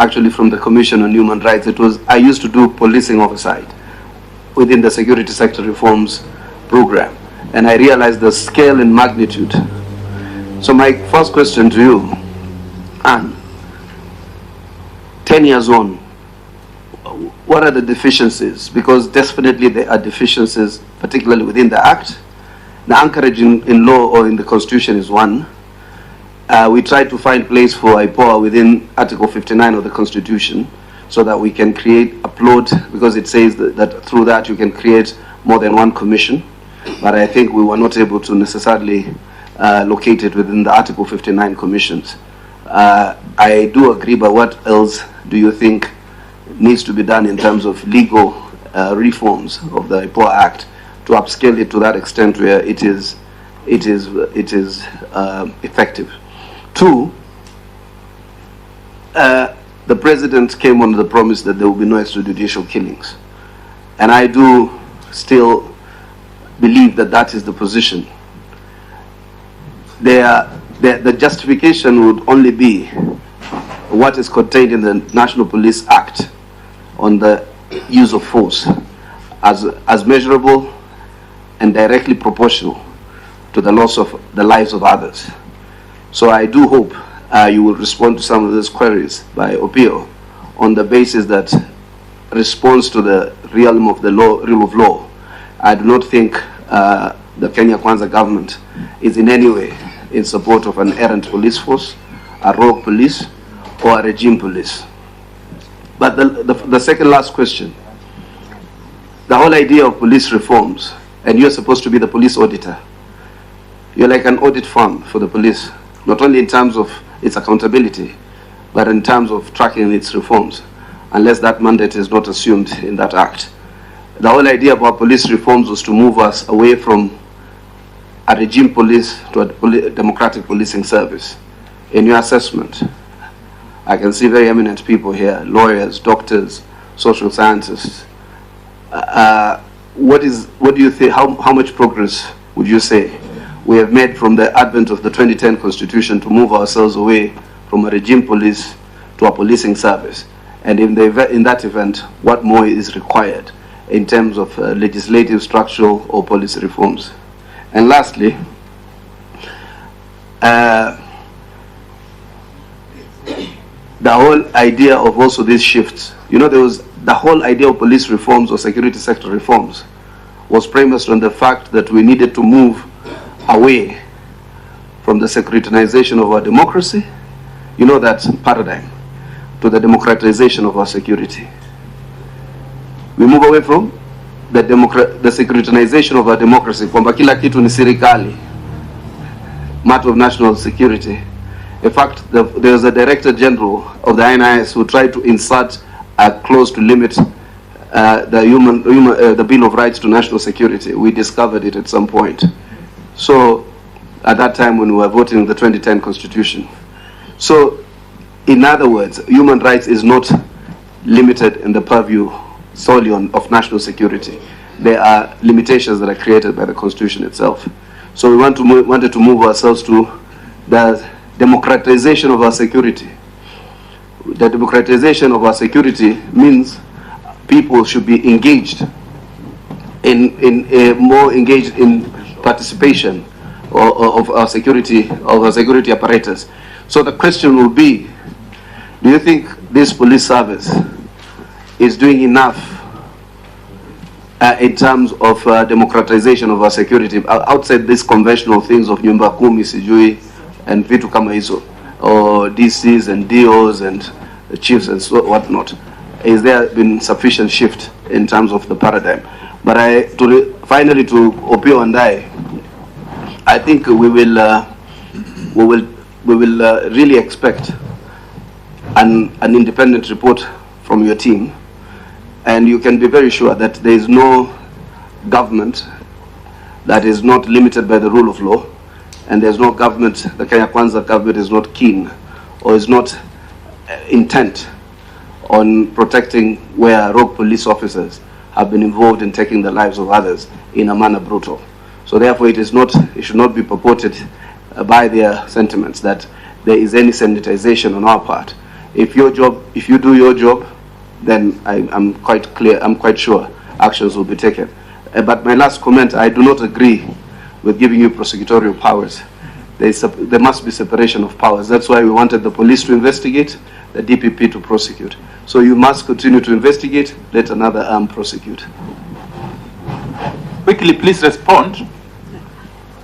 actually from the Commission on Human Rights. I used to do policing oversight within the security sector reforms program, and I realized the scale and magnitude. So my first question to you, Anne, 10 years on, what are the deficiencies? Because definitely there are deficiencies, particularly within the Act. The anchorage in law or in the Constitution is one. We try to find place for IPOA within Article 59 of the Constitution so that we can upload, because it says that through that you can create more than one commission. But I think we were not able to necessarily locate it within the Article 59 commissions. I do agree, but what else do you think needs to be done in terms of legal reforms of the IPOA Act to upscale it to that extent where it is effective? Two, the president came under the promise that there will be no extrajudicial killings, and I do still believe that that is the position. The justification would only be what is contained in the National Police Act on the use of force as measurable and directly proportional to the loss of the lives of others. So I do hope you will respond to some of those queries by Opio on the basis that response to the realm of the rule of law. I do not think the Kenya Kwanza government is in any way in support of an errant police force, a rogue police, or a regime police. But the second last question, the whole idea of police reforms, and you're supposed to be the police auditor. You're like an audit firm for the police, not only in terms of its accountability, but in terms of tracking its reforms, unless that mandate is not assumed in that act. The whole idea about police reforms was to move us away from a regime police to a democratic policing service. In your assessment, I can see very eminent people here, lawyers, doctors, social scientists. What do you think, how much progress would you say we have made from the advent of the 2010 Constitution to move ourselves away from a regime police to a policing service? And in that event, what more is required in terms of legislative, structural, or policy reforms? And lastly, the whole idea of also these shifts, there was the whole idea of police reforms or security sector reforms was premised on the fact that we needed to move away from the securitization of our democracy, that paradigm, to the democratization of our security. We move away from the securitization of our democracy, kwamba kila kitu ni serikali, matter of national security. In fact, there was a Director General of the INIS who tried to insert a clause to limit the Bill of Rights to national security. We discovered it at some point. So, at that time when we were voting the 2010 Constitution. So, in other words, human rights is not limited in the purview solely of national security. There are limitations that are created by the Constitution itself. So we wanted to move ourselves to the democratization of our security. The democratization of our security means people should be engaged more engaged in participation of our security apparatus. So the question will be, do you think this police service is doing enough in terms of democratization of our security outside these conventional things of nyumba kumi sijui and vitu kama hizo, or DCs and DOs and the chiefs and so whatnot? Is there been sufficient shift in terms of the paradigm? But finally to Opio and I think we will really expect an independent report from your team, and you can be very sure that there is no government that is not limited by the rule of law, and there's no government, the Kenya Kwanza government is not keen or is not intent on protecting where rogue police officers have been involved in taking the lives of others in a manner brutal. So therefore it should not be purported by their sentiments that there is any sanitization on our part. If you do your job, then I'm quite sure actions will be taken. But my last comment, I do not agree with giving you prosecutorial powers. There must be separation of powers. That's why we wanted the police to investigate, the DPP to prosecute. So you must continue to investigate, let another arm prosecute. Quickly, please respond.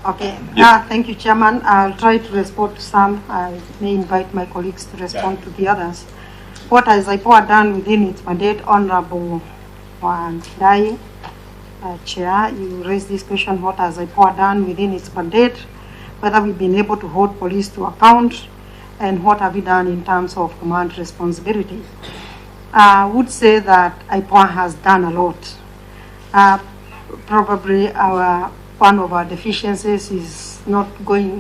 Okay. Yes. Thank you, Chairman. I'll try to respond to some. I may invite my colleagues to respond to the others. What has IPOA done within its mandate? Honorable Dai, Chair, you raised this question, what has IPOA done within its mandate? Whether we've been able to hold police to account, and what have we done in terms of command responsibility? I would say that IPOA has done a lot. Probably one of our deficiencies is not going